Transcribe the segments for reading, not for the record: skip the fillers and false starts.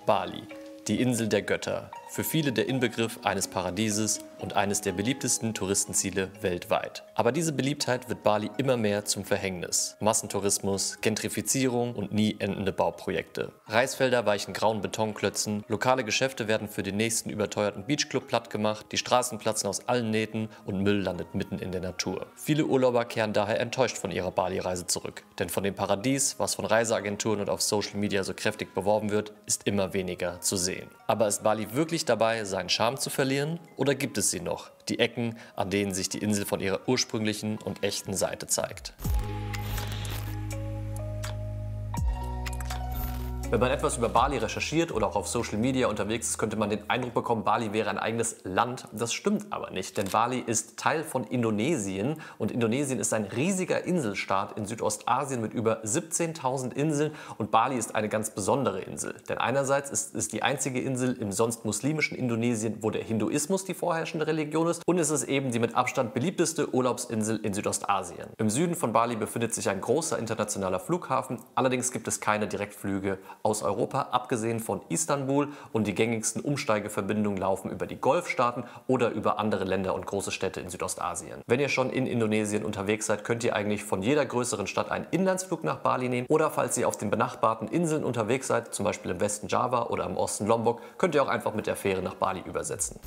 Bali, die Insel der Götter, für viele der Inbegriff eines Paradieses und eines der beliebtesten Touristenziele weltweit. Aber diese Beliebtheit wird Bali immer mehr zum Verhängnis. Massentourismus, Gentrifizierung und nie endende Bauprojekte. Reisfelder weichen grauen Betonklötzen, lokale Geschäfte werden für den nächsten überteuerten Beachclub plattgemacht, die Straßen platzen aus allen Nähten und Müll landet mitten in der Natur. Viele Urlauber kehren daher enttäuscht von ihrer Bali-Reise zurück. Denn von dem Paradies, was von Reiseagenturen und auf Social Media so kräftig beworben wird, ist immer weniger zu sehen. Aber ist Bali wirklich dabei, seinen Charme zu verlieren? Oder gibt es sie noch, die Ecken, an denen sich die Insel von ihrer ursprünglichen und echten Seite zeigt? Wenn man etwas über Bali recherchiert oder auch auf Social Media unterwegs ist, könnte man den Eindruck bekommen, Bali wäre ein eigenes Land. Das stimmt aber nicht, denn Bali ist Teil von Indonesien und Indonesien ist ein riesiger Inselstaat in Südostasien mit über 17.000 Inseln und Bali ist eine ganz besondere Insel. Denn einerseits ist es die einzige Insel im sonst muslimischen Indonesien, wo der Hinduismus die vorherrschende Religion ist und es ist eben die mit Abstand beliebteste Urlaubsinsel in Südostasien. Im Süden von Bali befindet sich ein großer internationaler Flughafen, allerdings gibt es keine Direktflüge aus Europa, abgesehen von Istanbul, und die gängigsten Umsteigeverbindungen laufen über die Golfstaaten oder über andere Länder und große Städte in Südostasien. Wenn ihr schon in Indonesien unterwegs seid, könnt ihr eigentlich von jeder größeren Stadt einen Inlandsflug nach Bali nehmen oder falls ihr auf den benachbarten Inseln unterwegs seid, zum Beispiel im Westen Java oder im Osten Lombok, könnt ihr auch einfach mit der Fähre nach Bali übersetzen.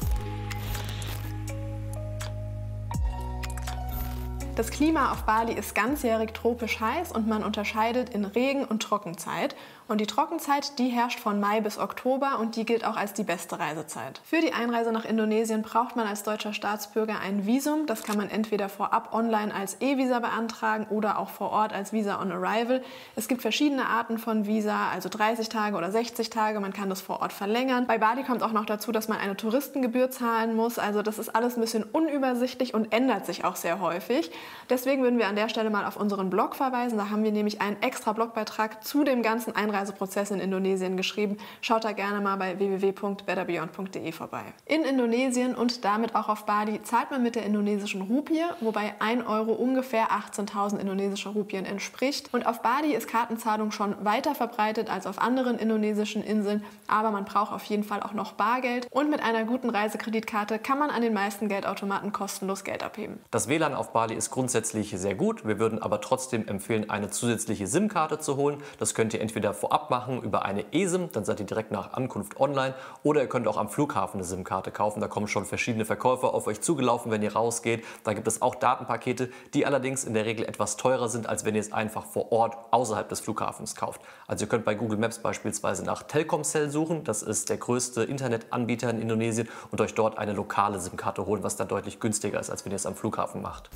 Das Klima auf Bali ist ganzjährig tropisch heiß und man unterscheidet in Regen- und Trockenzeit. Und die Trockenzeit, die herrscht von Mai bis Oktober und die gilt auch als die beste Reisezeit. Für die Einreise nach Indonesien braucht man als deutscher Staatsbürger ein Visum. Das kann man entweder vorab online als E-Visa beantragen oder auch vor Ort als Visa on Arrival. Es gibt verschiedene Arten von Visa, also 30 Tage oder 60 Tage. Man kann das vor Ort verlängern. Bei Bali kommt auch noch dazu, dass man eine Touristengebühr zahlen muss. Also das ist alles ein bisschen unübersichtlich und ändert sich auch sehr häufig. Deswegen würden wir an der Stelle mal auf unseren Blog verweisen. Da haben wir nämlich einen extra Blogbeitrag zu dem ganzen Einreiseprozess in Indonesien geschrieben. Schaut da gerne mal bei www.betterbeyond.de vorbei. In Indonesien und damit auch auf Bali zahlt man mit der indonesischen Rupie, wobei 1 Euro ungefähr 18.000 indonesische Rupien entspricht. Und auf Bali ist Kartenzahlung schon weiter verbreitet als auf anderen indonesischen Inseln, aber man braucht auf jeden Fall auch noch Bargeld. Und mit einer guten Reisekreditkarte kann man an den meisten Geldautomaten kostenlos Geld abheben. Das WLAN auf Bali ist grundsätzlich sehr gut. Wir würden aber trotzdem empfehlen, eine zusätzliche SIM-Karte zu holen. Das könnt ihr entweder vorab machen über eine eSIM, dann seid ihr direkt nach Ankunft online, oder ihr könnt auch am Flughafen eine SIM-Karte kaufen. Da kommen schon verschiedene Verkäufer auf euch zugelaufen, wenn ihr rausgeht. Da gibt es auch Datenpakete, die allerdings in der Regel etwas teurer sind, als wenn ihr es einfach vor Ort außerhalb des Flughafens kauft. Also ihr könnt bei Google Maps beispielsweise nach Telkomsel suchen. Das ist der größte Internetanbieter in Indonesien und euch dort eine lokale SIM-Karte holen, was dann deutlich günstiger ist, als wenn ihr es am Flughafen macht.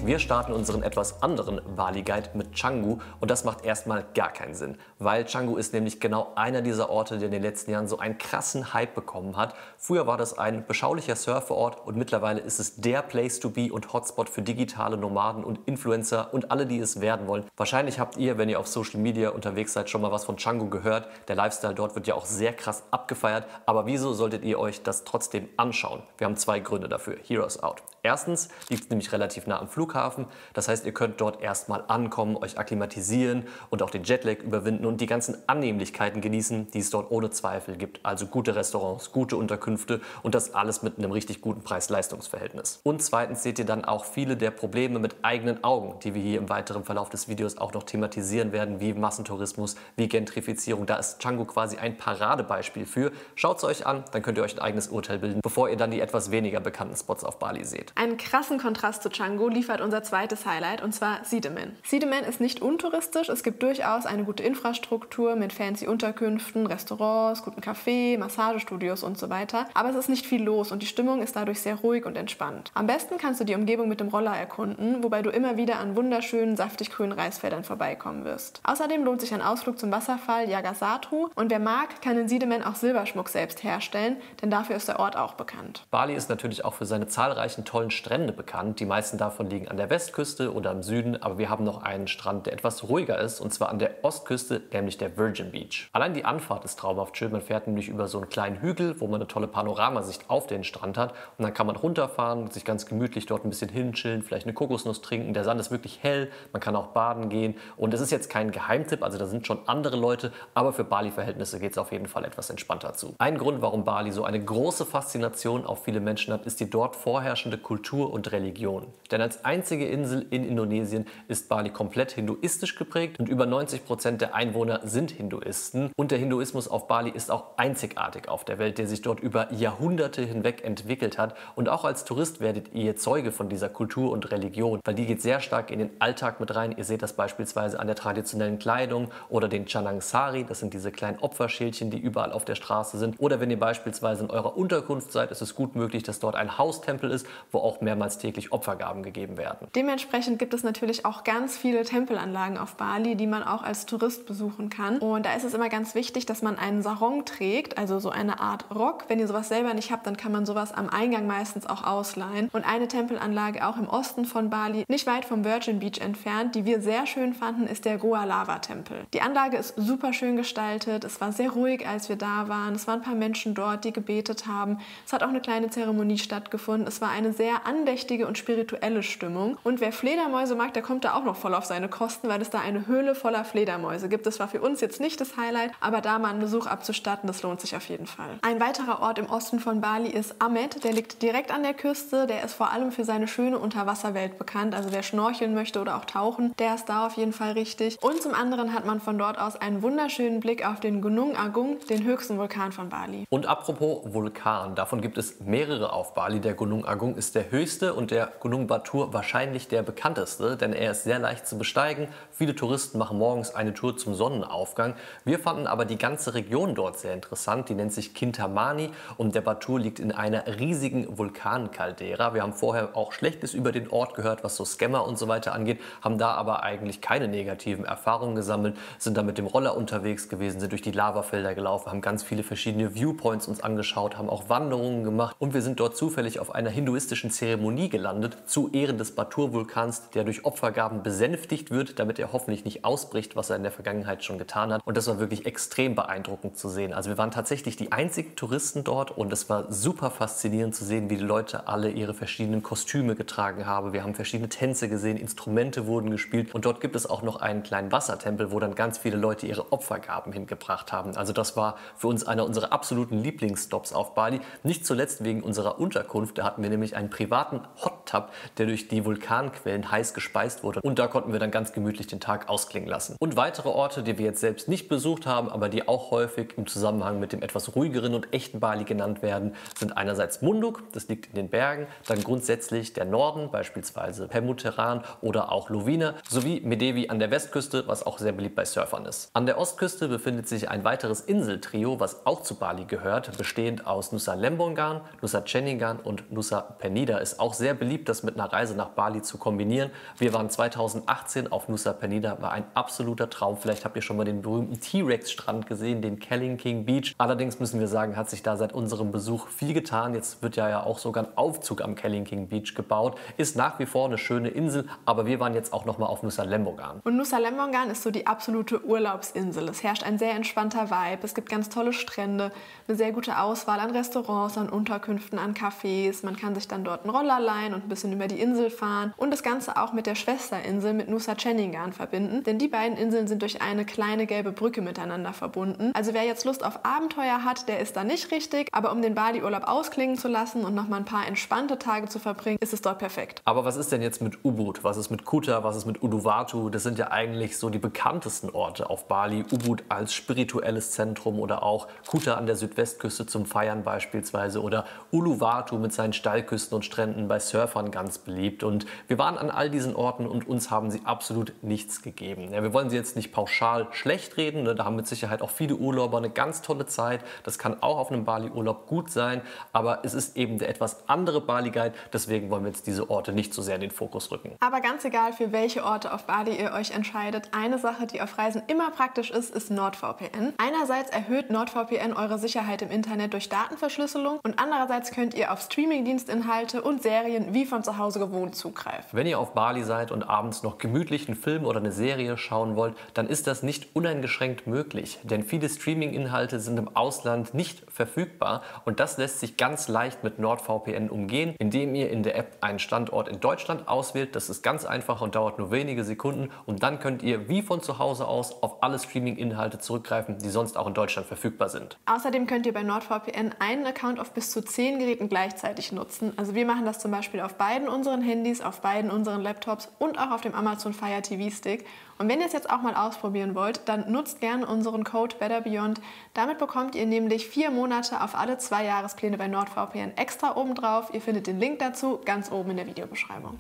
Wir starten unseren etwas anderen Bali-Guide mit Canggu und das macht erstmal gar keinen Sinn, weil Canggu ist nämlich genau einer dieser Orte, der in den letzten Jahren so einen krassen Hype bekommen hat. Früher war das ein beschaulicher Surferort und mittlerweile ist es der Place to be und Hotspot für digitale Nomaden und Influencer und alle, die es werden wollen. Wahrscheinlich habt ihr, wenn ihr auf Social Media unterwegs seid, schon mal was von Canggu gehört. Der Lifestyle dort wird ja auch sehr krass abgefeiert, aber wieso solltet ihr euch das trotzdem anschauen? Wir haben 2 Gründe dafür. Hear us out. Erstens liegt es nämlich relativ nah am Flughafen, das heißt, ihr könnt dort erstmal ankommen, euch akklimatisieren und auch den Jetlag überwinden und die ganzen Annehmlichkeiten genießen, die es dort ohne Zweifel gibt. Also gute Restaurants, gute Unterkünfte und das alles mit einem richtig guten Preis-Leistungs-Verhältnis. Und zweitens seht ihr dann auch viele der Probleme mit eigenen Augen, die wir hier im weiteren Verlauf des Videos auch noch thematisieren werden, wie Massentourismus, wie Gentrifizierung. Da ist Canggu quasi ein Paradebeispiel für. Schaut es euch an, dann könnt ihr euch ein eigenes Urteil bilden, bevor ihr dann die etwas weniger bekannten Spots auf Bali seht. Einen krassen Kontrast zu Canggu liefert unser zweites Highlight, und zwar Sidemen. Sidemen ist nicht untouristisch, es gibt durchaus eine gute Infrastruktur mit fancy Unterkünften, Restaurants, guten Kaffee, Massagestudios und so weiter. Aber es ist nicht viel los und die Stimmung ist dadurch sehr ruhig und entspannt. Am besten kannst du die Umgebung mit dem Roller erkunden, wobei du immer wieder an wunderschönen, saftig grünen Reisfeldern vorbeikommen wirst. Außerdem lohnt sich ein Ausflug zum Wasserfall Jagasatu und wer mag, kann in Sidemen auch Silberschmuck selbst herstellen, denn dafür ist der Ort auch bekannt. Bali ist natürlich auch für seine zahlreichen tollen tollen Strände bekannt. Die meisten davon liegen an der Westküste oder im Süden, aber wir haben noch einen Strand, der etwas ruhiger ist, und zwar an der Ostküste, nämlich der Virgin Beach. Allein die Anfahrt ist traumhaft schön. Man fährt nämlich über so einen kleinen Hügel, wo man eine tolle Panoramasicht auf den Strand hat, und dann kann man runterfahren, sich ganz gemütlich dort ein bisschen hinchillen, vielleicht eine Kokosnuss trinken. Der Sand ist wirklich hell, man kann auch baden gehen, und es ist jetzt kein Geheimtipp, also da sind schon andere Leute, aber für Bali-Verhältnisse geht es auf jeden Fall etwas entspannter zu. Ein Grund, warum Bali so eine große Faszination auf viele Menschen hat, ist die dort vorherrschende Kultur und Religion. Denn als einzige Insel in Indonesien ist Bali komplett hinduistisch geprägt und über 90% der Einwohner sind Hinduisten. Und der Hinduismus auf Bali ist auch einzigartig auf der Welt, der sich dort über Jahrhunderte hinweg entwickelt hat. Und auch als Tourist werdet ihr Zeuge von dieser Kultur und Religion, weil die geht sehr stark in den Alltag mit rein. Ihr seht das beispielsweise an der traditionellen Kleidung oder den Canang Sari, das sind diese kleinen Opferschälchen, die überall auf der Straße sind. Oder wenn ihr beispielsweise in eurer Unterkunft seid, ist es gut möglich, dass dort ein Haustempel ist, wo auch mehrmals täglich Opfergaben gegeben werden. Dementsprechend gibt es natürlich auch ganz viele Tempelanlagen auf Bali, die man auch als Tourist besuchen kann. Und da ist es immer ganz wichtig, dass man einen Sarong trägt, also so eine Art Rock. Wenn ihr sowas selber nicht habt, dann kann man sowas am Eingang meistens auch ausleihen. Und eine Tempelanlage auch im Osten von Bali, nicht weit vom Virgin Beach entfernt, die wir sehr schön fanden, ist der Goa Lava Tempel. Die Anlage ist super schön gestaltet. Es war sehr ruhig, als wir da waren. Es waren ein paar Menschen dort, die gebetet haben. Es hat auch eine kleine Zeremonie stattgefunden. Es war eine sehr andächtige und spirituelle Stimmung. Und wer Fledermäuse mag, der kommt da auch noch voll auf seine Kosten, weil es da eine Höhle voller Fledermäuse gibt. Das war für uns jetzt nicht das Highlight, aber da mal einen Besuch abzustatten, das lohnt sich auf jeden Fall. Ein weiterer Ort im Osten von Bali ist Amed. Der liegt direkt an der Küste. Der ist vor allem für seine schöne Unterwasserwelt bekannt. Also wer schnorcheln möchte oder auch tauchen, der ist da auf jeden Fall richtig. Und zum anderen hat man von dort aus einen wunderschönen Blick auf den Gunung Agung, den höchsten Vulkan von Bali. Und apropos Vulkan, davon gibt es mehrere auf Bali. Der Gunung Agung ist der höchste und der Gunung Batur wahrscheinlich der bekannteste, denn er ist sehr leicht zu besteigen. Viele Touristen machen morgens eine Tour zum Sonnenaufgang. Wir fanden aber die ganze Region dort sehr interessant. Die nennt sich Kintamani und der Batur liegt in einer riesigen Vulkancaldera. Wir haben vorher auch Schlechtes über den Ort gehört, was so Scammer und so weiter angeht, haben da aber eigentlich keine negativen Erfahrungen gesammelt, sind da mit dem Roller unterwegs gewesen, sind durch die Lavafelder gelaufen, haben ganz viele verschiedene Viewpoints uns angeschaut, haben auch Wanderungen gemacht und wir sind dort zufällig auf einer hinduistischen Zeremonie gelandet zu Ehren des Batur-Vulkans, der durch Opfergaben besänftigt wird, damit er hoffentlich nicht ausbricht, was er in der Vergangenheit schon getan hat. Und das war wirklich extrem beeindruckend zu sehen. Also wir waren tatsächlich die einzigen Touristen dort und es war super faszinierend zu sehen, wie die Leute alle ihre verschiedenen Kostüme getragen haben. Wir haben verschiedene Tänze gesehen, Instrumente wurden gespielt und dort gibt es auch noch einen kleinen Wassertempel, wo dann ganz viele Leute ihre Opfergaben hingebracht haben. Also das war für uns einer unserer absoluten Lieblingsstops auf Bali. Nicht zuletzt wegen unserer Unterkunft. Da hatten wir nämlich einen privaten Hot Tub, der durch die Vulkanquellen heiß gespeist wurde. Und da konnten wir dann ganz gemütlich den Tag ausklingen lassen. Und weitere Orte, die wir jetzt selbst nicht besucht haben, aber die auch häufig im Zusammenhang mit dem etwas ruhigeren und echten Bali genannt werden, sind einerseits Munduk, das liegt in den Bergen, dann grundsätzlich der Norden, beispielsweise Pemuteran oder auch Lovina, sowie Medevi an der Westküste, was auch sehr beliebt bei Surfern ist. An der Ostküste befindet sich ein weiteres Inseltrio, was auch zu Bali gehört, bestehend aus Nusa Lembongan, Nusa Ceningan und Nusa Penida. Ist auch sehr beliebt, das mit einer Reise nach Bali zu kombinieren. Wir waren 2018 auf Nusa Penida, war ein absoluter Traum. Vielleicht habt ihr schon mal den berühmten T-Rex-Strand gesehen, den Kelling King Beach. Allerdings müssen wir sagen, hat sich da seit unserem Besuch viel getan. Jetzt wird ja auch sogar ein Aufzug am Kelling King Beach gebaut. Ist nach wie vor eine schöne Insel, aber wir waren jetzt auch noch mal auf Nusa Lembongan. Und Nusa Lembongan ist so die absolute Urlaubsinsel. Es herrscht ein sehr entspannter Vibe. Es gibt ganz tolle Strände, eine sehr gute Auswahl an Restaurants, an Unterkünften, an Cafés. Man kann sich dann dort einen Roller leihen und ein bisschen über die Insel fahren und das Ganze auch mit der Schwesterinsel, mit Nusa Ceningan verbinden. Denn die beiden Inseln sind durch eine kleine gelbe Brücke miteinander verbunden. Also wer jetzt Lust auf Abenteuer hat, der ist da nicht richtig. Aber um den Bali-Urlaub ausklingen zu lassen und nochmal ein paar entspannte Tage zu verbringen, ist es dort perfekt. Aber was ist denn jetzt mit Ubud? Was ist mit Kuta? Was ist mit Uluwatu? Das sind ja eigentlich so die bekanntesten Orte auf Bali. Ubud als spirituelles Zentrum oder auch Kuta an der Südwestküste zum Feiern beispielsweise oder Uluwatu mit seinen Steilküsten und Stränden bei Surfern ganz beliebt. Und wir waren an all diesen Orten und uns haben sie absolut nichts gegeben. Ja, wir wollen sie jetzt nicht pauschal schlecht reden, ne? Da haben mit Sicherheit auch viele Urlauber eine ganz tolle Zeit. Das kann auch auf einem Bali-Urlaub gut sein, aber es ist eben der etwas andere Bali-Guide. Deswegen wollen wir jetzt diese Orte nicht so sehr in den Fokus rücken. Aber ganz egal, für welche Orte auf Bali ihr euch entscheidet, eine Sache, die auf Reisen immer praktisch ist NordVPN. Einerseits erhöht NordVPN eure Sicherheit im Internet durch Datenverschlüsselung und andererseits könnt ihr auf Streaming-Dienstinhalte Inhalte und Serien wie von zu Hause gewohnt zugreift. Wenn ihr auf Bali seid und abends noch gemütlich einen Film oder eine Serie schauen wollt, dann ist das nicht uneingeschränkt möglich, denn viele Streaming-Inhalte sind im Ausland nicht verfügbar und das lässt sich ganz leicht mit NordVPN umgehen, indem ihr in der App einen Standort in Deutschland auswählt. Das ist ganz einfach und dauert nur wenige Sekunden und dann könnt ihr wie von zu Hause aus auf alle Streaming-Inhalte zurückgreifen, die sonst auch in Deutschland verfügbar sind. Außerdem könnt ihr bei NordVPN einen Account auf bis zu 10 Geräten gleichzeitig nutzen. Also wir machen das zum Beispiel auf beiden unseren Handys, auf beiden unseren Laptops und auch auf dem Amazon Fire TV Stick. Und wenn ihr es jetzt auch mal ausprobieren wollt, dann nutzt gerne unseren Code BetterBeyond. Damit bekommt ihr nämlich 4 Monate auf alle 2 Jahrespläne bei NordVPN extra obendrauf. Ihr findet den Link dazu ganz oben in der Videobeschreibung.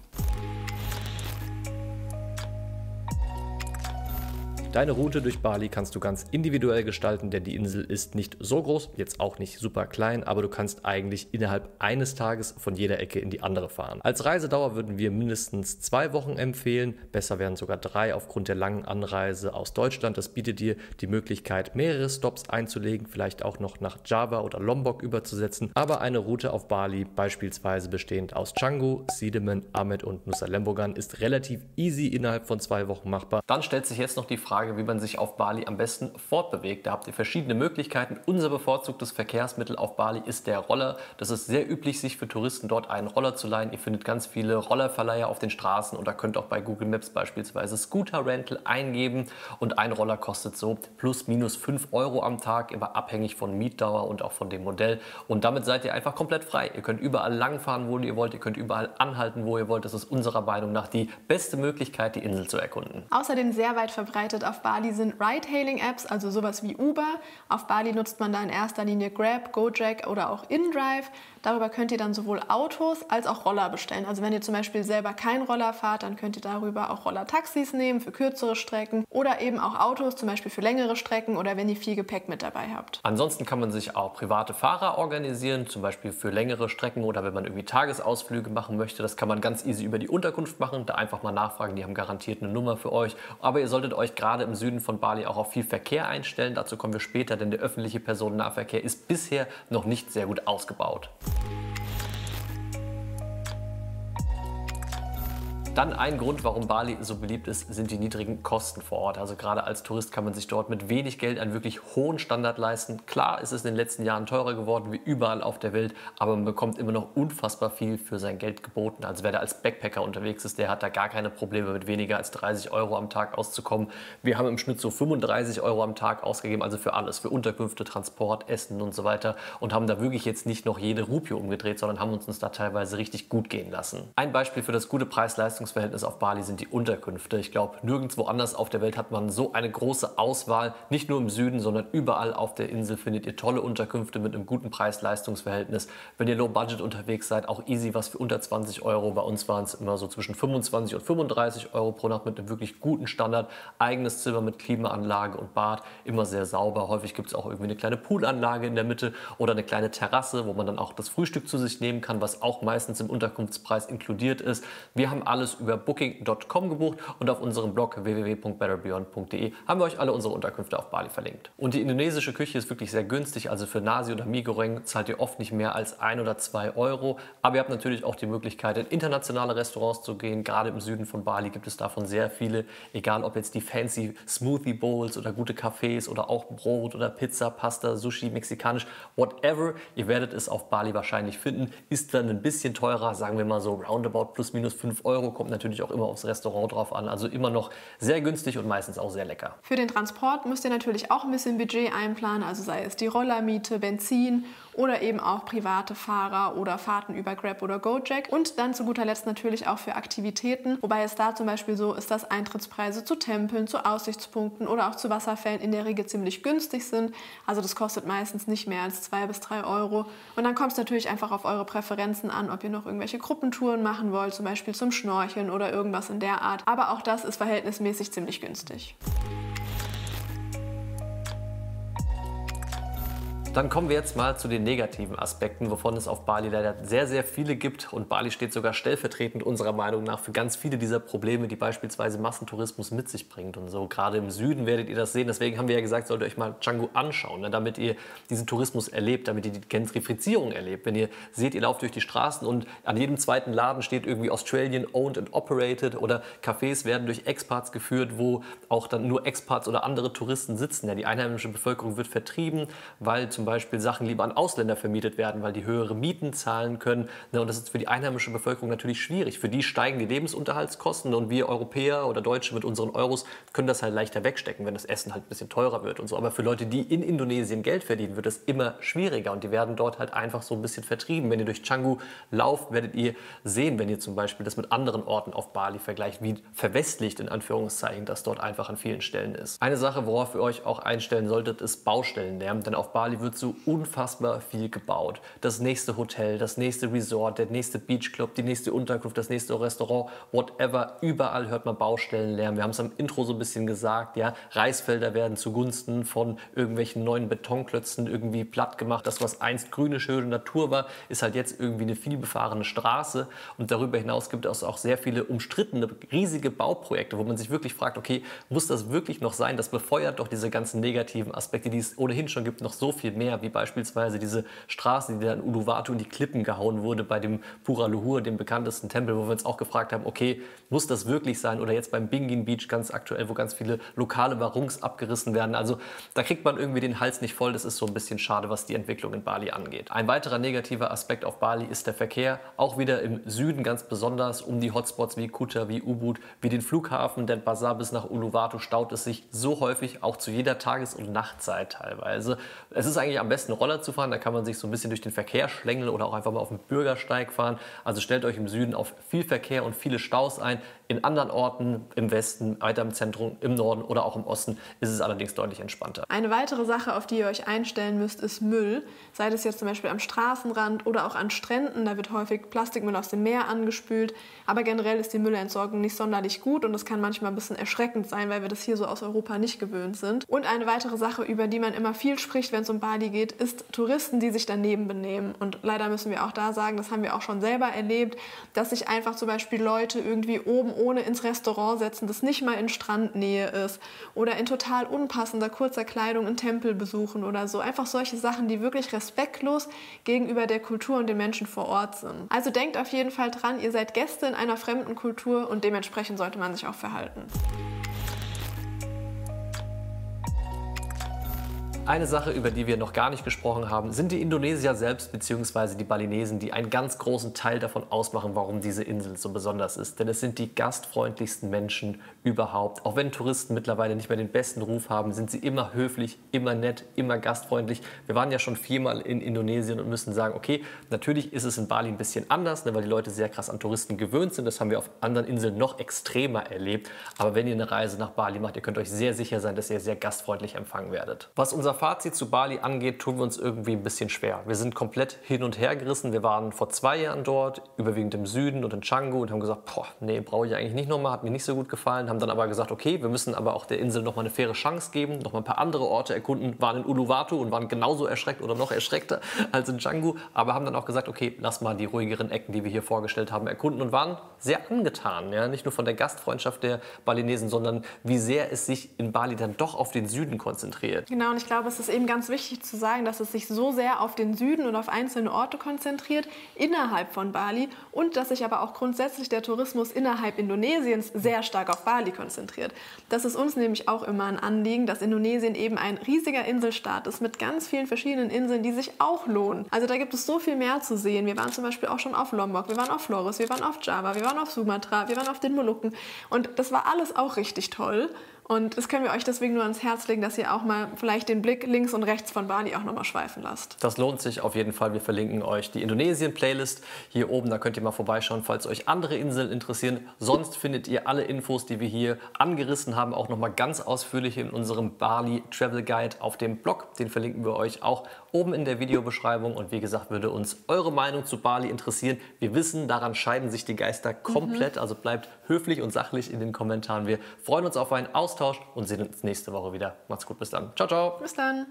Deine Route durch Bali kannst du ganz individuell gestalten, denn die Insel ist nicht so groß, jetzt auch nicht super klein, aber du kannst eigentlich innerhalb eines Tages von jeder Ecke in die andere fahren. Als Reisedauer würden wir mindestens 2 Wochen empfehlen, besser wären sogar 3 aufgrund der langen Anreise aus Deutschland. Das bietet dir die Möglichkeit, mehrere Stops einzulegen, vielleicht auch noch nach Java oder Lombok überzusetzen, aber eine Route auf Bali, beispielsweise bestehend aus Canggu, Sidemen, Amed und Nusa Lembongan, ist relativ easy innerhalb von 2 Wochen machbar. Dann stellt sich jetzt noch die Frage, wie man sich auf Bali am besten fortbewegt. Da habt ihr verschiedene Möglichkeiten. Unser bevorzugtes Verkehrsmittel auf Bali ist der Roller. Das ist sehr üblich, sich für Touristen dort einen Roller zu leihen. Ihr findet ganz viele Rollerverleiher auf den Straßen oder könnt auch bei Google Maps beispielsweise Scooter Rental eingeben und ein Roller kostet so plus minus 5 Euro am Tag, immer abhängig von Mietdauer und auch von dem Modell. Und damit seid ihr einfach komplett frei. Ihr könnt überall langfahren, wo ihr wollt. Ihr könnt überall anhalten, wo ihr wollt. Das ist unserer Meinung nach die beste Möglichkeit, die Insel zu erkunden. Außerdem sehr weit verbreitet auf Bali sind Ride-Hailing-Apps, also sowas wie Uber. Auf Bali nutzt man da in erster Linie Grab, Gojek oder auch InDrive. Darüber könnt ihr dann sowohl Autos als auch Roller bestellen. Also wenn ihr zum Beispiel selber keinen Roller fahrt, dann könnt ihr darüber auch Roller-Taxis nehmen für kürzere Strecken oder eben auch Autos, zum Beispiel für längere Strecken oder wenn ihr viel Gepäck mit dabei habt. Ansonsten kann man sich auch private Fahrer organisieren, zum Beispiel für längere Strecken oder wenn man irgendwie Tagesausflüge machen möchte. Das kann man ganz easy über die Unterkunft machen. Da einfach mal nachfragen, die haben garantiert eine Nummer für euch. Aber ihr solltet euch gerade im Süden von Bali auch auf viel Verkehr einstellen. Dazu kommen wir später, denn der öffentliche Personennahverkehr ist bisher noch nicht sehr gut ausgebaut. Dann ein Grund, warum Bali so beliebt ist, sind die niedrigen Kosten vor Ort. Also gerade als Tourist kann man sich dort mit wenig Geld einen wirklich hohen Standard leisten. Klar ist es in den letzten Jahren teurer geworden, wie überall auf der Welt, aber man bekommt immer noch unfassbar viel für sein Geld geboten. Also wer da als Backpacker unterwegs ist, der hat da gar keine Probleme mit weniger als 30 Euro am Tag auszukommen. Wir haben im Schnitt so 35 Euro am Tag ausgegeben, also für alles, für Unterkünfte, Transport, Essen und so weiter und haben da wirklich jetzt nicht noch jede Rupie umgedreht, sondern haben uns da teilweise richtig gut gehen lassen. Ein Beispiel für das gute Preis-Leistungs-Verhältnis auf Bali sind die Unterkünfte. Ich glaube, nirgendwo anders auf der Welt hat man so eine große Auswahl. Nicht nur im Süden, sondern überall auf der Insel findet ihr tolle Unterkünfte mit einem guten Preis-Leistungs-Verhältnis. Wenn ihr Low-Budget unterwegs seid, auch easy was für unter 20 Euro. Bei uns waren es immer so zwischen 25 und 35 Euro pro Nacht mit einem wirklich guten Standard. Eigenes Zimmer mit Klimaanlage und Bad, immer sehr sauber. Häufig gibt es auch irgendwie eine kleine Poolanlage in der Mitte oder eine kleine Terrasse, wo man dann auch das Frühstück zu sich nehmen kann, was auch meistens im Unterkunftspreis inkludiert ist. Wir haben alles über Booking.com gebucht und auf unserem Blog www.betterbeyond.de haben wir euch alle unsere Unterkünfte auf Bali verlinkt. Und die indonesische Küche ist wirklich sehr günstig, also für Nasi oder Mie Goreng zahlt ihr oft nicht mehr als 1 oder 2 Euro. Aber ihr habt natürlich auch die Möglichkeit, in internationale Restaurants zu gehen. Gerade im Süden von Bali gibt es davon sehr viele, egal ob jetzt die fancy Smoothie Bowls oder gute Cafés oder auch Brot oder Pizza, Pasta, Sushi, mexikanisch, whatever. Ihr werdet es auf Bali wahrscheinlich finden. Ist dann ein bisschen teurer, sagen wir mal so roundabout plus minus 5 Euro, kommt natürlich auch immer aufs Restaurant drauf an. Also immer noch sehr günstig und meistens auch sehr lecker. Für den Transport müsst ihr natürlich auch ein bisschen Budget einplanen, also sei es die Rollermiete, Benzin oder eben auch private Fahrer oder Fahrten über Grab oder Gojek. Und dann zu guter Letzt natürlich auch für Aktivitäten, wobei es da zum Beispiel so ist, dass Eintrittspreise zu Tempeln, zu Aussichtspunkten oder auch zu Wasserfällen in der Regel ziemlich günstig sind. Also das kostet meistens nicht mehr als 2 bis 3 Euro. Und dann kommt es natürlich einfach auf eure Präferenzen an, ob ihr noch irgendwelche Gruppentouren machen wollt, zum Beispiel zum Schnorcheln oder irgendwas in der Art. Aber auch das ist verhältnismäßig ziemlich günstig. Dann kommen wir jetzt mal zu den negativen Aspekten, wovon es auf Bali leider sehr, sehr viele gibt. Und Bali steht sogar stellvertretend unserer Meinung nach für ganz viele dieser Probleme, die beispielsweise Massentourismus mit sich bringt. Und so gerade im Süden werdet ihr das sehen. Deswegen haben wir ja gesagt, solltet ihr euch mal Canggu anschauen, ne, damit ihr diesen Tourismus erlebt, damit ihr die Gentrifizierung erlebt. Wenn ihr seht, ihr lauft durch die Straßen und an jedem zweiten Laden steht irgendwie Australian Owned and Operated oder Cafés werden durch Expats geführt, wo auch dann nur Expats oder andere Touristen sitzen. Ja, die einheimische Bevölkerung wird vertrieben, weil zum Beispiel Sachen lieber an Ausländer vermietet werden, weil die höhere Mieten zahlen können. Und das ist für die einheimische Bevölkerung natürlich schwierig. Für die steigen die Lebensunterhaltskosten und wir Europäer oder Deutsche mit unseren Euros können das halt leichter wegstecken, wenn das Essen halt ein bisschen teurer wird und so. Aber für Leute, die in Indonesien Geld verdienen, wird es immer schwieriger und die werden dort halt einfach so ein bisschen vertrieben. Wenn ihr durch Canggu lauft, werdet ihr sehen, wenn ihr zum Beispiel das mit anderen Orten auf Bali vergleicht, wie verwestlicht in Anführungszeichen das dort einfach an vielen Stellen ist. Eine Sache, worauf ihr euch auch einstellen solltet, ist Baustellenlärm, denn auf Bali wird so unfassbar viel gebaut. Das nächste Hotel, das nächste Resort, der nächste Beachclub, die nächste Unterkunft, das nächste Restaurant, whatever, überall hört man Baustellenlärm. Wir haben es am Intro so ein bisschen gesagt, ja, Reisfelder werden zugunsten von irgendwelchen neuen Betonklötzen irgendwie platt gemacht. Das, was einst grüne, schöne Natur war, ist halt jetzt irgendwie eine vielbefahrene Straße und darüber hinaus gibt es auch sehr viele umstrittene, riesige Bauprojekte, wo man sich wirklich fragt, okay, muss das wirklich noch sein? Das befeuert doch diese ganzen negativen Aspekte, die es ohnehin schon gibt, noch so viel mehr, wie beispielsweise diese Straße, die dann in Uluwatu in die Klippen gehauen wurde, bei dem Pura Luhur, dem bekanntesten Tempel, wo wir uns auch gefragt haben, okay, muss das wirklich sein? Oder jetzt beim Bingin Beach ganz aktuell, wo ganz viele lokale Warungs abgerissen werden. Also da kriegt man irgendwie den Hals nicht voll. Das ist so ein bisschen schade, was die Entwicklung in Bali angeht. Ein weiterer negativer Aspekt auf Bali ist der Verkehr. Auch wieder im Süden ganz besonders um die Hotspots wie Kuta, wie Ubud, wie den Flughafen Denpasar bis nach Uluwatu staut es sich so häufig, auch zu jeder Tages- und Nachtzeit teilweise. Es ist eigentlich am besten Roller zu fahren, da kann man sich so ein bisschen durch den Verkehr schlängeln oder auch einfach mal auf dem Bürgersteig fahren. Also stellt euch im Süden auf viel Verkehr und viele Staus ein. In anderen Orten, im Westen, weiter im Zentrum, im Norden oder auch im Osten ist es allerdings deutlich entspannter. Eine weitere Sache, auf die ihr euch einstellen müsst, ist Müll. Sei das jetzt zum Beispiel am Straßenrand oder auch an Stränden. Da wird häufig Plastikmüll aus dem Meer angespült. Aber generell ist die Müllentsorgung nicht sonderlich gut und das kann manchmal ein bisschen erschreckend sein, weil wir das hier so aus Europa nicht gewöhnt sind. Und eine weitere Sache, über die man immer viel spricht, wenn es um Bali geht, ist Touristen, die sich daneben benehmen. Und leider müssen wir auch da sagen, das haben wir auch schon selber erlebt, dass sich einfach zum Beispiel Leute irgendwie oben ohne ins Restaurant setzen, das nicht mal in Strandnähe ist oder in total unpassender kurzer Kleidung einen Tempel besuchen oder so. Einfach solche Sachen, die wirklich respektlos gegenüber der Kultur und den Menschen vor Ort sind. Also denkt auf jeden Fall dran, ihr seid Gäste in einer fremden Kultur und dementsprechend sollte man sich auch verhalten. Eine Sache, über die wir noch gar nicht gesprochen haben, sind die Indonesier selbst bzw. die Balinesen, die einen ganz großen Teil davon ausmachen, warum diese Insel so besonders ist. Denn es sind die gastfreundlichsten Menschen überhaupt. Auch wenn Touristen mittlerweile nicht mehr den besten Ruf haben, sind sie immer höflich, immer nett, immer gastfreundlich. Wir waren ja schon 4-mal in Indonesien und müssen sagen, okay, natürlich ist es in Bali ein bisschen anders, ne, weil die Leute sehr krass an Touristen gewöhnt sind. Das haben wir auf anderen Inseln noch extremer erlebt. Aber wenn ihr eine Reise nach Bali macht, ihr könnt euch sehr sicher sein, dass ihr sehr gastfreundlich empfangen werdet. Was unser Fazit zu Bali angeht, tun wir uns irgendwie ein bisschen schwer. Wir sind komplett hin und her gerissen. Wir waren vor 2 Jahren dort, überwiegend im Süden und in Canggu und haben gesagt, boah, nee, brauche ich eigentlich nicht nochmal, hat mir nicht so gut gefallen. Haben dann aber gesagt, okay, wir müssen aber auch der Insel nochmal eine faire Chance geben, nochmal ein paar andere Orte erkunden, waren in Uluwatu und waren genauso erschreckt oder noch erschreckter als in Canggu, aber haben dann auch gesagt, okay, lass mal die ruhigeren Ecken, die wir hier vorgestellt haben, erkunden und waren sehr angetan. Ja? Nicht nur von der Gastfreundschaft der Balinesen, sondern wie sehr es sich in Bali dann doch auf den Süden konzentriert. Genau, und ich glaube, es ist eben ganz wichtig zu sagen, dass es sich so sehr auf den Süden und auf einzelne Orte konzentriert, innerhalb von Bali, und dass sich aber auch grundsätzlich der Tourismus innerhalb Indonesiens sehr stark auf Bali konzentriert. Das ist uns nämlich auch immer ein Anliegen, dass Indonesien eben ein riesiger Inselstaat ist mit ganz vielen verschiedenen Inseln, die sich auch lohnen. Also da gibt es so viel mehr zu sehen. Wir waren zum Beispiel auch schon auf Lombok, wir waren auf Flores, wir waren auf Java, wir waren auf Sumatra, wir waren auf den Molukken und das war alles auch richtig toll. Und das können wir euch deswegen nur ans Herz legen, dass ihr auch mal vielleicht den Blick links und rechts von Bali auch nochmal schweifen lasst. Das lohnt sich auf jeden Fall. Wir verlinken euch die Indonesien-Playlist hier oben. Da könnt ihr mal vorbeischauen, falls euch andere Inseln interessieren. Sonst findet ihr alle Infos, die wir hier angerissen haben, auch nochmal ganz ausführlich in unserem Bali Travel Guide auf dem Blog. Den verlinken wir euch auch oben in der Videobeschreibung. Und wie gesagt, würde uns eure Meinung zu Bali interessieren. Wir wissen, daran scheiden sich die Geister komplett. Also bleibt höflich und sachlich in den Kommentaren. Wir freuen uns auf einen Austausch und sehen uns nächste Woche wieder. Macht's gut, bis dann. Ciao, ciao. Bis dann.